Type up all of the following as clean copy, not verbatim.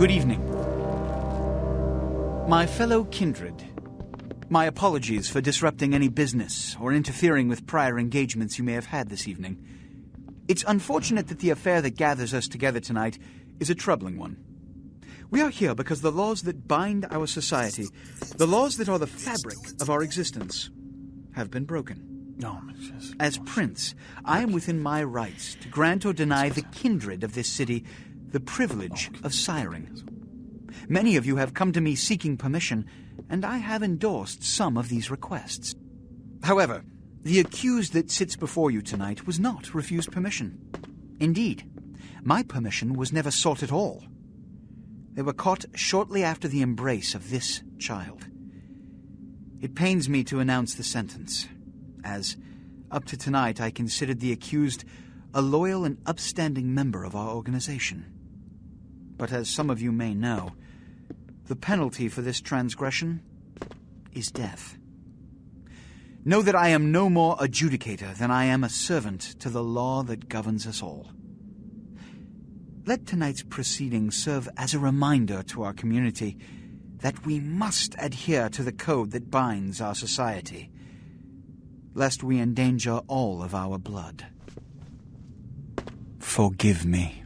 Good evening. My fellow kindred, my apologies for disrupting any business or interfering with prior engagements you may have had this evening. It's unfortunate that the affair that gathers us together tonight is a troubling one. We are here because the laws that bind our society, the laws that are the fabric of our existence, have been broken. As prince, I am within my rights to grant or deny the kindred of this city the privilege of siring. Many of you have come to me seeking permission, and I have endorsed some of these requests. However, the accused that sits before you tonight was not refused permission. Indeed, my permission was never sought at all. They were caught shortly after the embrace of this child. It pains me to announce the sentence, as up to tonight I considered the accused a loyal and upstanding member of our organization. But as some of you may know, the penalty for this transgression is death. Know that I am no more adjudicator than I am a servant to the law that governs us all. Let tonight's proceedings serve as a reminder to our community that we must adhere to the code that binds our society, lest we endanger all of our blood. Forgive me.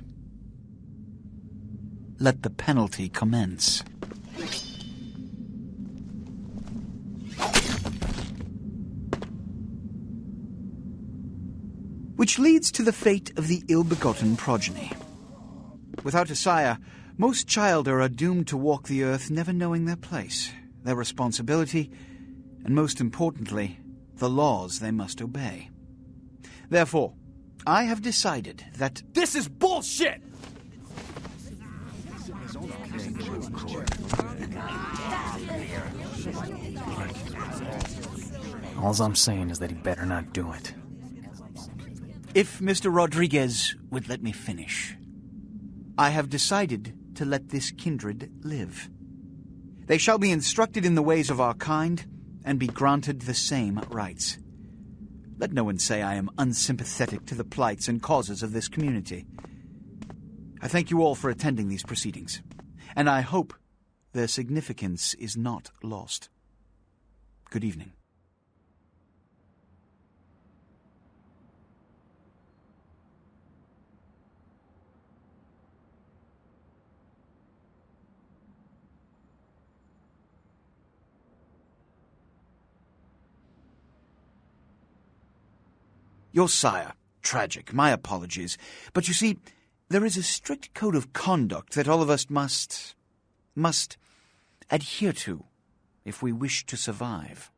Let the penalty commence. Which leads to the fate of the ill-begotten progeny. Without a sire, most childer are doomed to walk the earth never knowing their place, their responsibility, and most importantly, the laws they must obey. Therefore, I have decided that... This is bullshit! All I'm saying is that he better not do it. If Mr. Rodriguez would let me finish. I have decided to let this kindred live. They shall be instructed in the ways of our kind and be granted the same rights. Let no one say I am unsympathetic to the plights and causes of this community. I thank you all for attending these proceedings, and I hope their significance is not lost. Good evening. Your sire, tragic, my apologies. But you see, there is a strict code of conduct that all of us must adhere to if we wish to survive.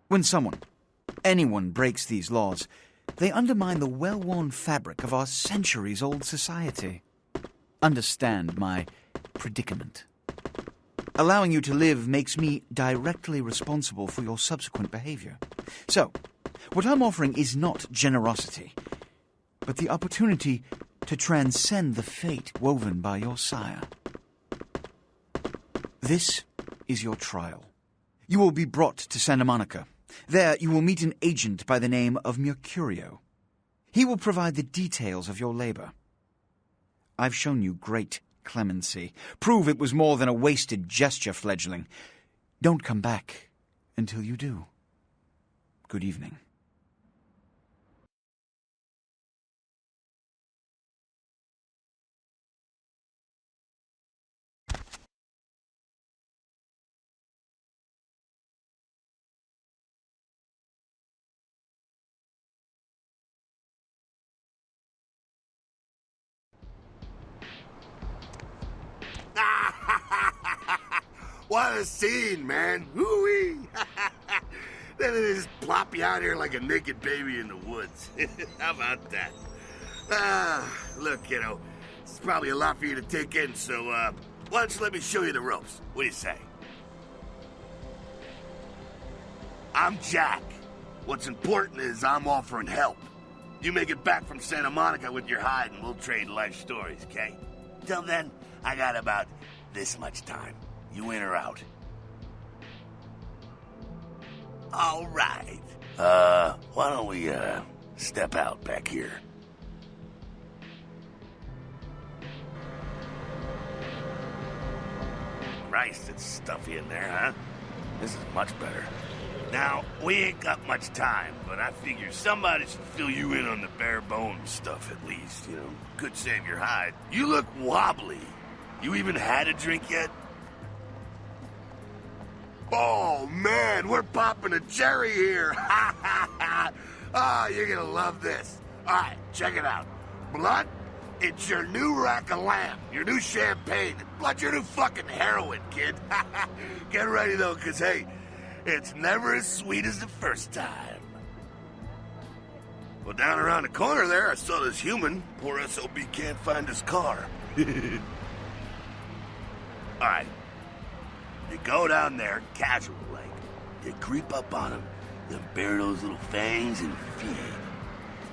When anyone breaks these laws, they undermine the well-worn fabric of our centuries-old society. Understand my predicament. Allowing you to live makes me directly responsible for your subsequent behavior. So, what I'm offering is not generosity, but the opportunity to transcend the fate woven by your sire. This is your trial. You will be brought to Santa Monica. There you will meet an agent by the name of Mercurio. He will provide the details of your labor. I've shown you great clemency. Prove it was more than a wasted gesture, fledgling. Don't come back until you do. Good evening. What a scene, man. Woo-wee. Then they just plop you out here like a naked baby in the woods. How about that? Look, kiddo, it's probably a lot for you to take in, so, why don't you let me show you the ropes? What do you say? I'm Jack. What's important is I'm offering help. You make it back from Santa Monica with your hide and we'll trade life stories, okay? Till then, I got about this much time. You in or out? All right. Why don't we, step out back here? Christ, it's stuffy in there, huh? This is much better. Now, we ain't got much time, but I figure somebody should fill you in on the bare bones stuff at least, you know. Could save your hide. You look wobbly. You even had a drink yet? Oh, man, we're popping a cherry here. Ha, ha, ha. Oh, you're gonna love this. All right, check it out. Blood, it's your new rack of lamb, your new champagne. Blood, your new fucking heroin, kid. Get ready, though, because, hey, it's never as sweet as the first time. Well, down around the corner there, I saw this human. Poor SOB can't find his car. All right. You go down there, casual like. You creep up on him, then bare those little fangs and feed.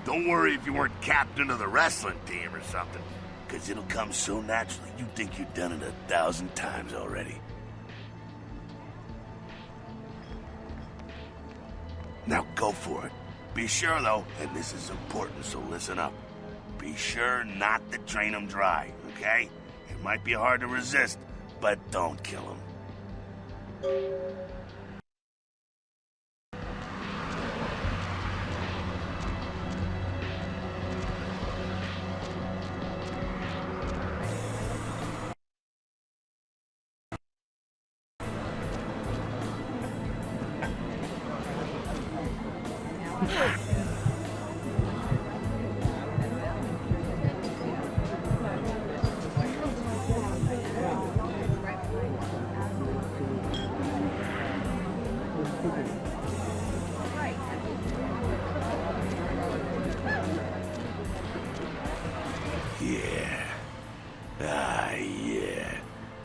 Don't worry if you weren't captain of the wrestling team or something, because it'll come so naturally you think you've done it 1,000 times already. Now go for it. Be sure, though, and this is important, so listen up. Be sure not to drain him dry, okay? It might be hard to resist, but don't kill him.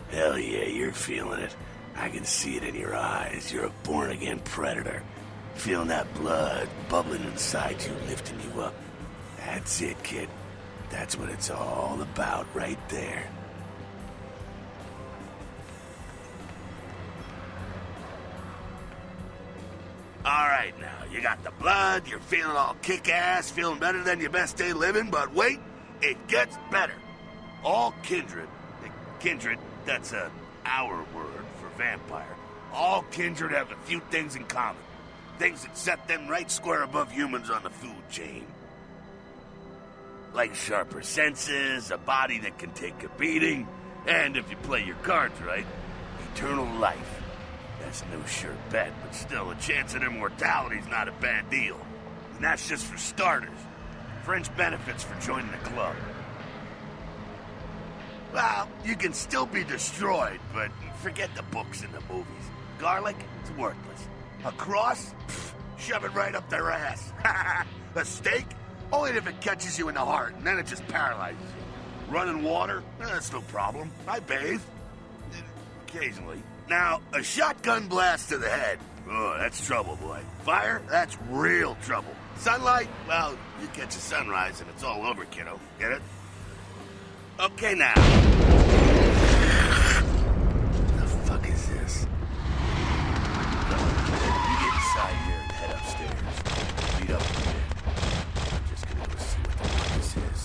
Hell yeah, you're feeling it. I can see it in your eyes. You're a born-again predator. Feeling that blood bubbling inside you, lifting you up. That's it, kid. That's what it's all about right there. All right, now, you got the blood, you're feeling all kick-ass, feeling better than your best day living, but wait, it gets better. All kindred, that's our word for vampire. All kindred have a few things in common. Things that set them right square above humans on the food chain. Like sharper senses, a body that can take a beating, and if you play your cards right, eternal life. That's no sure bet, but still, a chance at immortality's not a bad deal. And that's just for starters. Fringe benefits for joining the club. Well, you can still be destroyed, but forget the books and the movies. Garlic, it's worthless. A cross? Pfft, shove it right up their ass. A stake? Only if it catches you in the heart, and then it just paralyzes you. Running water? That's no problem. I bathe. Occasionally. Now, a shotgun blast to the head. Oh, that's trouble, boy. Fire? That's real trouble. Sunlight? Well, you catch a sunrise and it's all over, kiddo. Get it? Okay, now. The fuck is this? You get inside here and head upstairs. Beat up a bit. I'm just gonna go see what the fuck this is.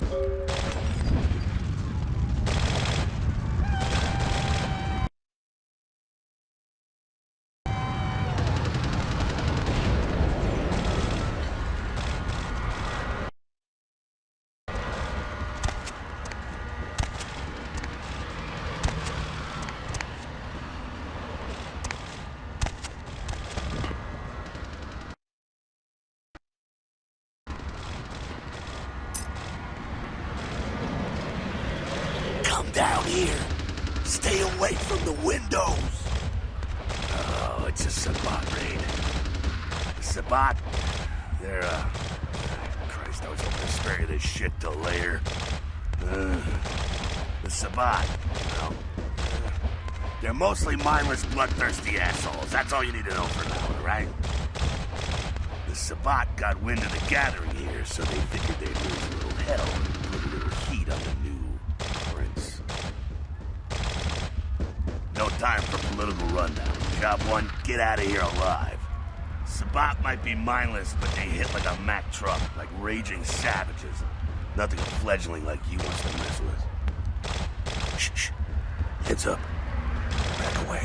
Down here. Stay away from the windows. Oh, it's a Sabbat raid. The Sabbat, they're, Christ, I was hoping to spare you this shit till later. The Sabbat, well, they're mostly mindless, bloodthirsty assholes. That's all you need to know for now, all right? The Sabbat got wind of the gathering here, so they figured they'd lose a little hell and put a little heat on the new prince. No time for political rundown. Job one, get out of here alive. Sabbat might be mindless, but they hit like a Mack truck, like raging savages. Nothing a fledgling like you wants to mess with. Shh, shh. Heads up. Back away.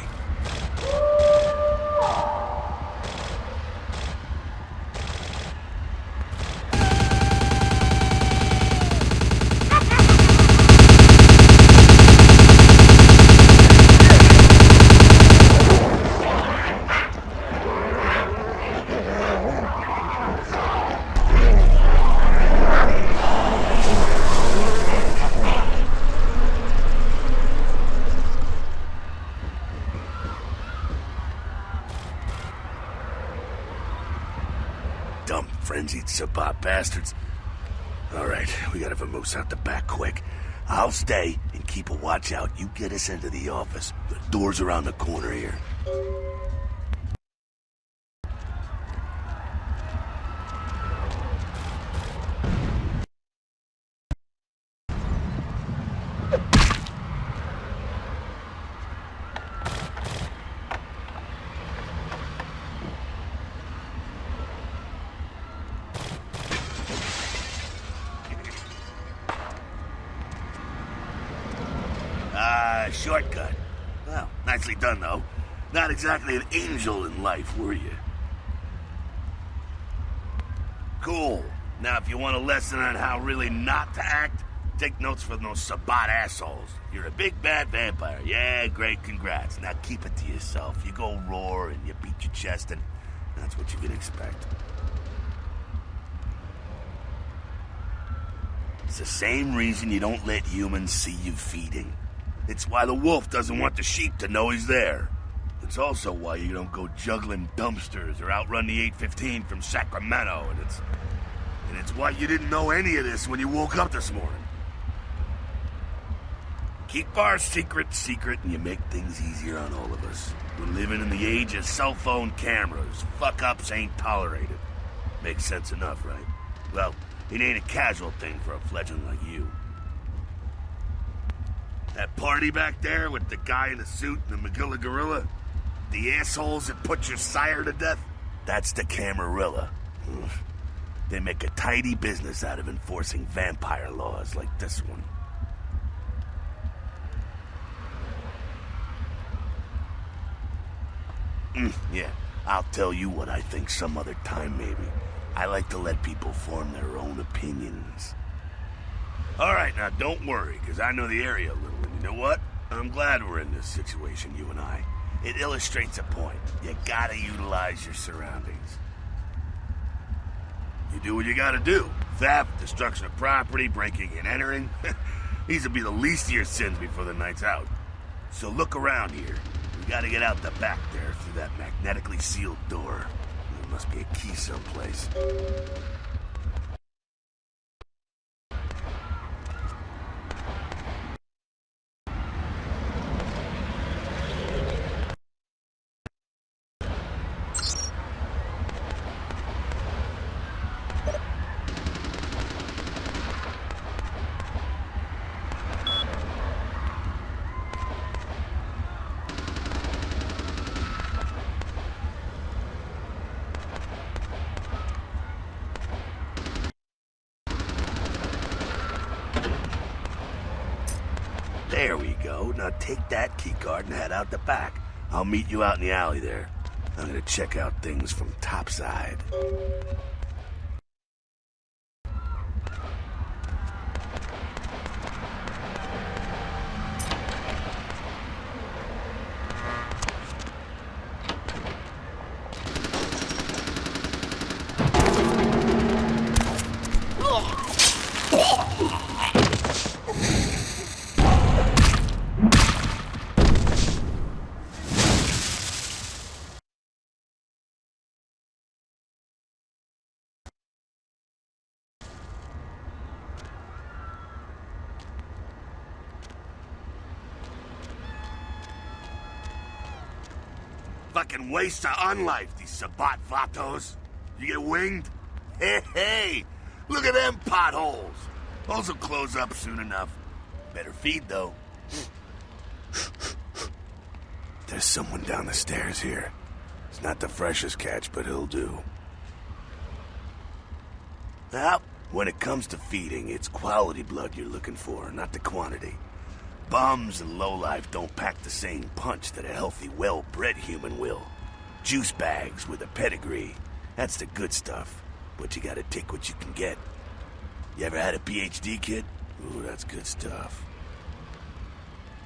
dumb, frenzied Sabbat bastards. Alright, we gotta vamoose out the back quick. I'll stay and keep a watch out. You get us into the office. The door's around the corner here. Shortcut. Well, nicely done, though. Not exactly an angel in life, were you? Cool. Now, if you want a lesson on how really not to act, take notes from those Sabbat assholes. You're a big bad vampire. Yeah, great, congrats. Now keep it to yourself. You go roar and you beat your chest, and that's what you can expect. It's the same reason you don't let humans see you feeding. It's why the wolf doesn't want the sheep to know he's there. It's also why you don't go juggling dumpsters or outrun the 815 from Sacramento, and it's why you didn't know any of this when you woke up this morning. Keep our secret, and you make things easier on all of us. We're living in the age of cell phone cameras. Fuck-ups ain't tolerated. Makes sense enough, right? Well, it ain't a casual thing for a fledgling like you. That party back there with the guy in the suit and the Magilla gorilla? The assholes that put your sire to death? That's the Camarilla. They make a tidy business out of enforcing vampire laws like this one. Yeah, I'll tell you what I think some other time, maybe. I like to let people form their own opinions. All right, now don't worry, because I know the area a little, and you know what? I'm glad we're in this situation, you and I. It illustrates a point. You gotta utilize your surroundings. You do what you gotta do. Theft, destruction of property, breaking and entering. These will be the least of your sins before the night's out. So look around here. We gotta get out the back there through that magnetically sealed door. There must be a key someplace. There we go. Now take that keycard and head out the back. I'll meet you out in the alley there. I'm gonna check out things from topside. Fucking waste of unlife, these Sabbat vatos. You get winged? Hey, look at them potholes. Those will close up soon enough. Better feed, though. There's someone down the stairs here. It's not the freshest catch, but he'll do. Now, when it comes to feeding, it's quality blood you're looking for, not the quantity. Bums and lowlife don't pack the same punch that a healthy, well-bred human will. Juice bags with a pedigree. That's the good stuff. But you gotta take what you can get. You ever had a PhD, kid? Ooh, that's good stuff.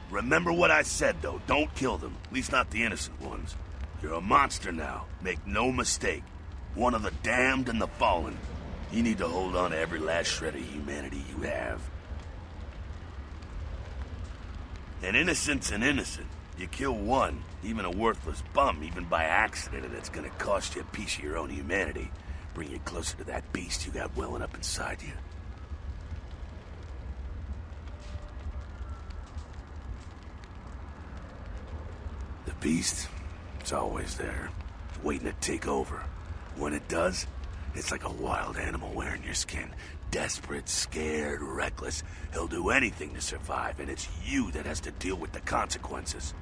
Remember what I said, though. Don't kill them. At least not the innocent ones. You're a monster now. Make no mistake. One of the damned and the fallen. You need to hold on to every last shred of humanity you have. And innocent's an innocent. You kill one, even a worthless bum, even by accident, and it's gonna cost you a piece of your own humanity. Bring you closer to that beast you got welling up inside you. The beast, it's always there, waiting to take over. When it does, it's like a wild animal wearing your skin. Desperate, scared, reckless. He'll do anything to survive, and it's you that has to deal with the consequences.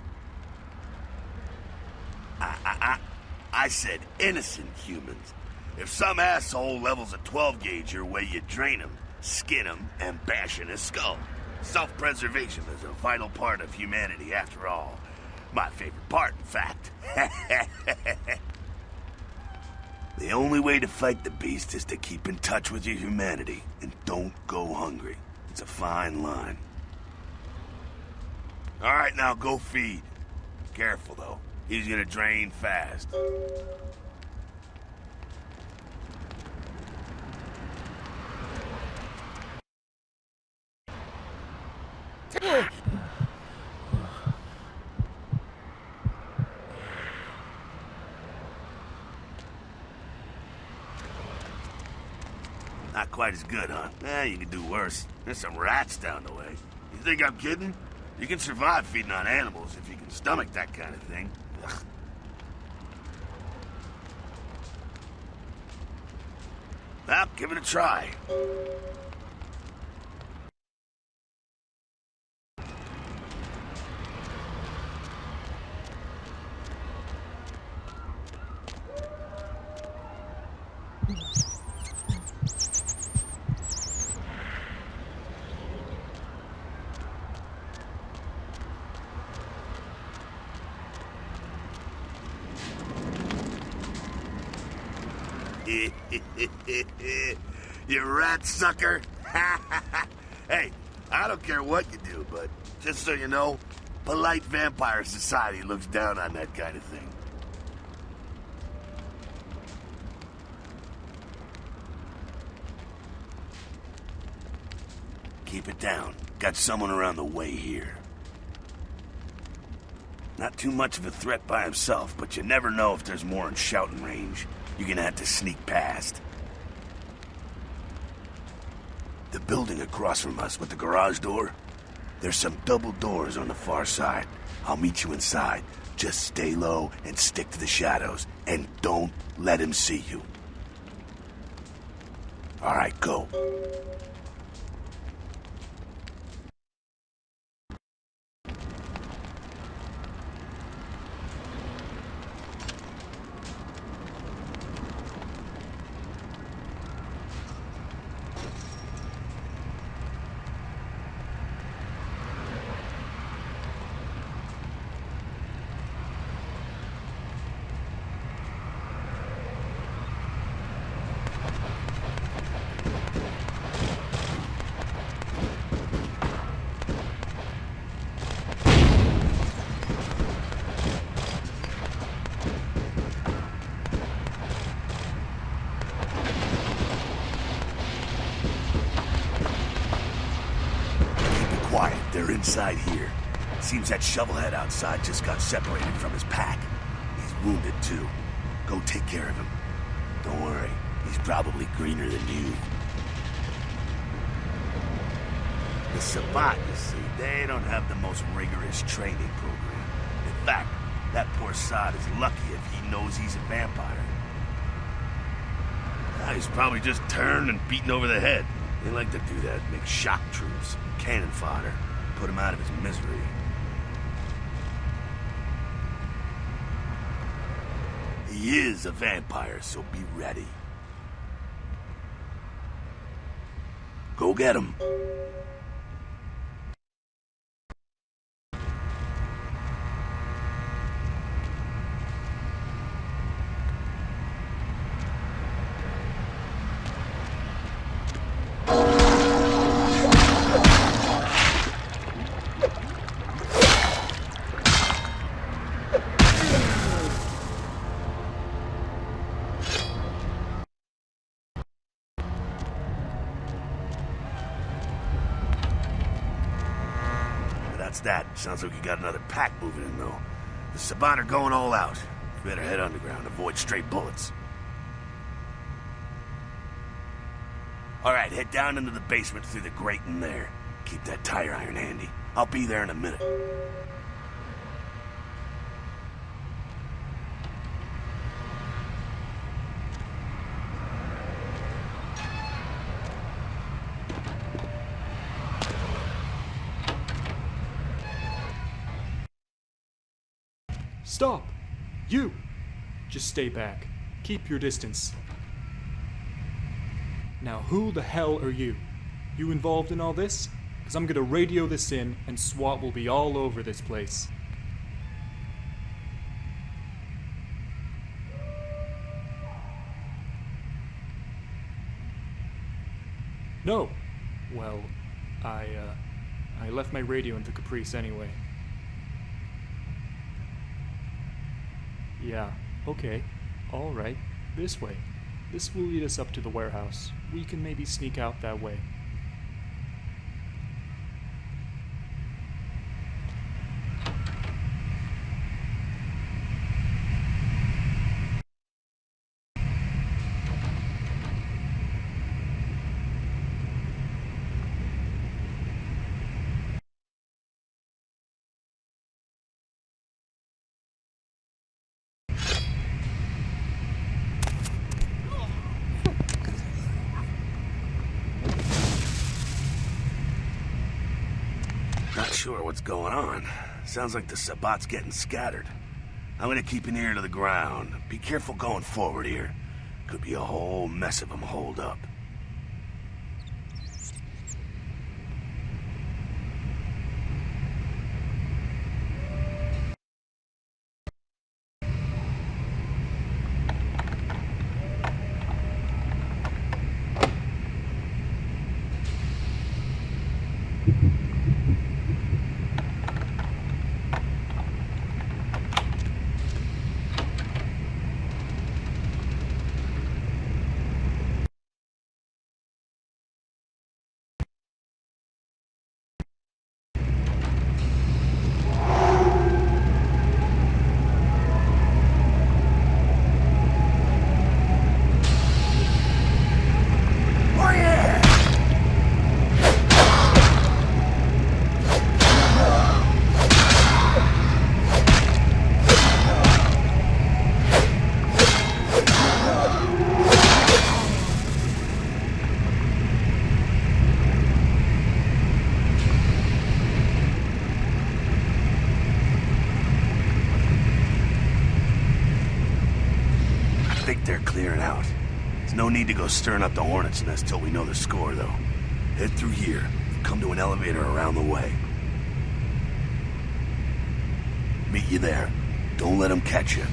I said innocent humans. If some asshole levels a 12 gauge your way, you drain him, skin him, and bash in his skull. Self-preservation is a vital part of humanity after all. My favorite part, in fact. The only way to fight the beast is to keep in touch with your humanity, and don't go hungry. It's a fine line. All right, now go feed. Careful, though. He's gonna drain fast. Not quite as good, huh? You can do worse. There's some rats down the way. You think I'm kidding? You can survive feeding on animals if you can stomach that kind of thing. Ugh. Well, give it a try. You rat sucker. Hey, I don't care what you do, but just so you know, polite vampire society looks down on that kind of thing. Keep it down. Got someone around the way here. Not too much of a threat by himself, but you never know if there's more in shouting range. You're gonna have to sneak past. The building across from us with the garage door, there's some double doors on the far side. I'll meet you inside. Just stay low and stick to the shadows, and don't let him see you. All right, go. They're inside here. Seems that shovelhead outside just got separated from his pack. He's wounded, too. Go take care of him. Don't worry, he's probably greener than you. The Sabbat, you see, they don't have the most rigorous training program. In fact, that poor sod is lucky if he knows he's a vampire. He's probably just turned and beaten over the head. They like to do that, make shock troops, cannon fodder. Put him out of his misery. He is a vampire, so be ready. Go get him. That's that. Sounds like you got another pack moving in, though. The Sabbat are going all out. You better head underground, avoid stray bullets. All right, head down into the basement through the grate in there. Keep that tire iron handy. I'll be there in a minute. Stop! You! Just stay back. Keep your distance. Now who the hell are you? You involved in all this? Because I'm gonna radio this in and SWAT will be all over this place. No. Well, I left my radio in the Caprice anyway. Yeah, okay. Alright, this way. This will lead us up to the warehouse. We can maybe sneak out that way. Not sure what's going on. Sounds like the Sabbat's getting scattered. I'm gonna keep an ear to the ground. Be careful going forward here. Could be a whole mess of them holed up. I think they're clearing out. There's no need to go stirring up the hornet's nest till we know the score, though. Head through here. Come to an elevator around the way. Meet you there. Don't let them catch you.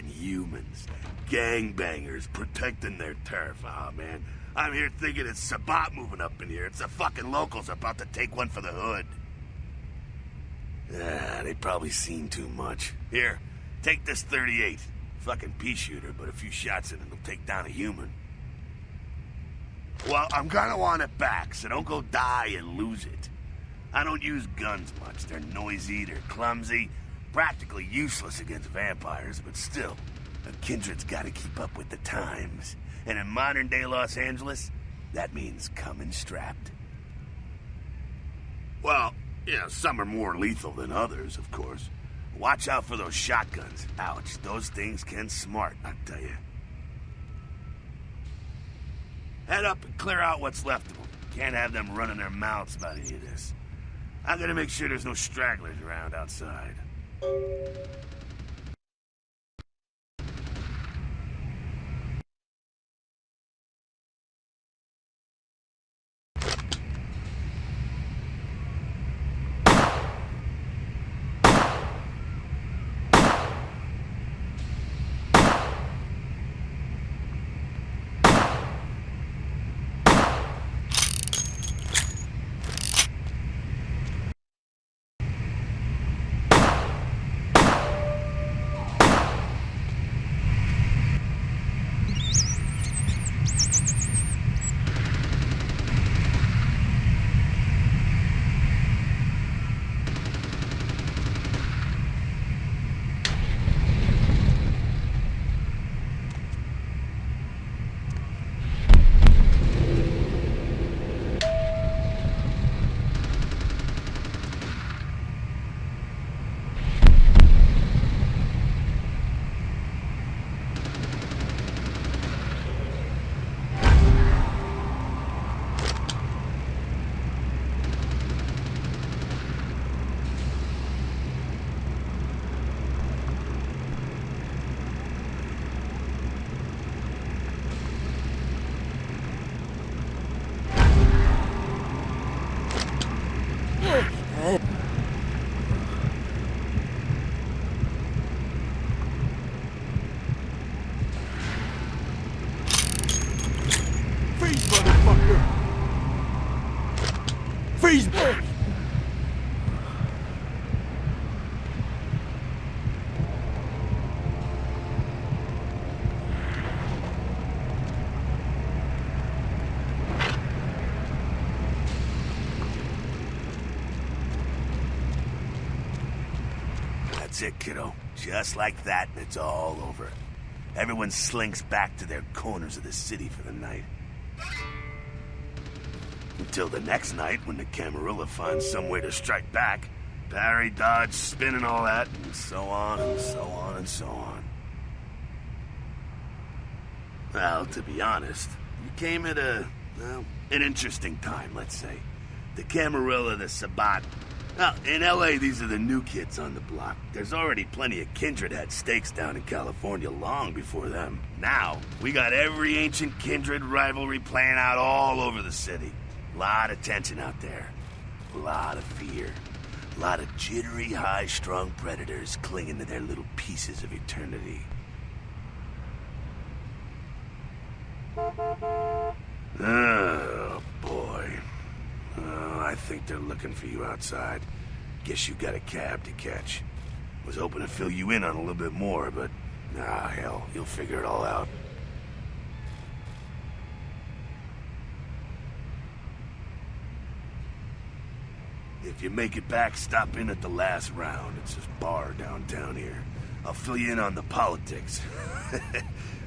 fucking humans. Gangbangers protecting their turf. Oh, man. I'm here thinking it's Sabat moving up in here. It's the fucking locals about to take one for the hood. They probably seen too much. Here, take this 38. Fucking pea shooter, but a few shots in it will take down a human. Well, I'm gonna want it back, so don't go die and lose it. I don't use guns much. They're noisy, they're clumsy, practically useless against vampires, but still, a kindred's gotta keep up with the times. And in modern-day Los Angeles, that means coming strapped. Well, yeah, some are more lethal than others, of course. Watch out for those shotguns. Ouch, those things can smart, I tell you. Head up and clear out what's left of them. Can't have them running their mouths about any of this. I'm gonna make sure there's no stragglers around outside. Freeze! That's it, kiddo. Just like that, and it's all over. Everyone slinks back to their corners of the city for the night. Until the next night, when the Camarilla finds some way to strike back. Parry, dodge, spin, and all that, and so on, and so on, and so on. Well, to be honest, you came at well, an interesting time, let's say. The Camarilla, the Sabat. Well, in L.A., these are the new kids on the block. There's already plenty of kindred had stakes down in California long before them. Now, we got every ancient kindred rivalry playing out all over the city. A lot of tension out there. A lot of fear. A lot of jittery, high-strung predators clinging to their little pieces of eternity. Oh, boy. Oh, I think they're looking for you outside. Guess you got a cab to catch. Was hoping to fill you in on a little bit more, but... hell, you'll figure it all out. If you make it back, stop in at the last round. It's this bar downtown here. I'll fill you in on the politics.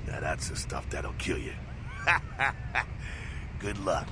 Now that's the stuff that'll kill you. Good luck.